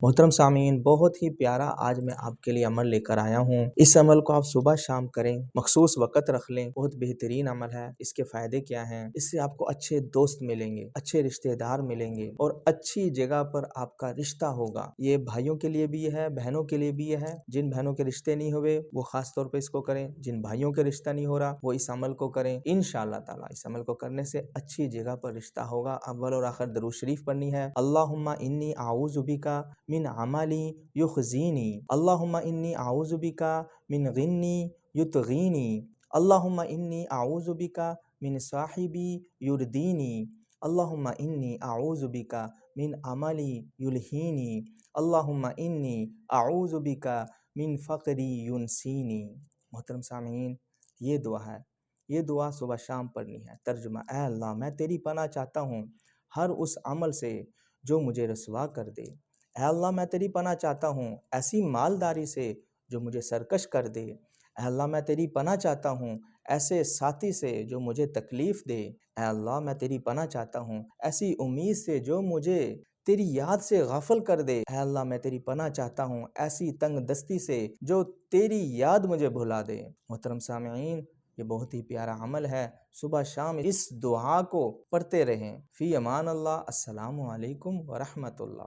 محترم سامعین، بہت ہی پیارا آج میں آپ کے لیے عمل لے کر آیا ہوں۔ اس عمل کو آپ صبح شام کریں، مخصوص وقت رکھ لیں۔ بہت بہترین عمل ہے۔ اس کے فائدے کیا ہیں؟ اس سے آپ کو اچھے دوست ملیں گے، اچھے رشتہ دار ملیں گے اور اچھی جگہ پر آپ کا رشتہ ہوگا۔ یہ بھائیوں کے لیے بھی ہے، بہنوں کے لیے بھی ہے۔ جن بہنوں کے رشتے نہیں ہوئے وہ خاص طور پہ اس کو کریں، جن بھائیوں کے رشتہ نہیں ہو رہا وہ اس عمل کو کریں۔ انشاءاللہ تعالی اس عمل کو کرنے سے اچھی جگہ پر رشتہ ہوگا۔ اول اور آخر درود شریف پڑھنی ہے۔ اللہم انی اعوذ بک من عملی یخزینی، اللہم انی اعوذ بک من غنی یطغینی، اللہم انی اعوذ بک من صاحبی یردینی، اللہم انی اعوذ بک من عملی یلہینی، اللہم انی اعوذ بک من فقری ینسینی۔ محترم سامعین، یہ دعا ہے، یہ دعا صبح شام پڑھنی ہے۔ ترجمہ: اے اللہ، میں تیری پناہ چاہتا ہوں ہر اس عمل سے جو مجھے رسوا کر دے۔ اے اللہ، میں تیری پناہ چاہتا ہوں ایسی مالداری سے جو مجھے سرکش کر دے۔ اے اللہ، میں تیری پناہ چاہتا ہوں ایسے ساتھی سے جو مجھے تکلیف دے۔ اے اللہ، میں تیری پناہ چاہتا ہوں ایسی امید سے جو مجھے تیری یاد سے غافل کر دے۔ اے اللہ، میں تیری پناہ چاہتا ہوں ایسی تنگ دستی سے جو تیری یاد مجھے بھلا دے۔ محترم سامعین، یہ بہت ہی پیارا عمل ہے۔ صبح شام اس دعا کو پڑھتے رہیں۔ فی امان اللہ۔ السلام علیکم ورحمۃ اللہ۔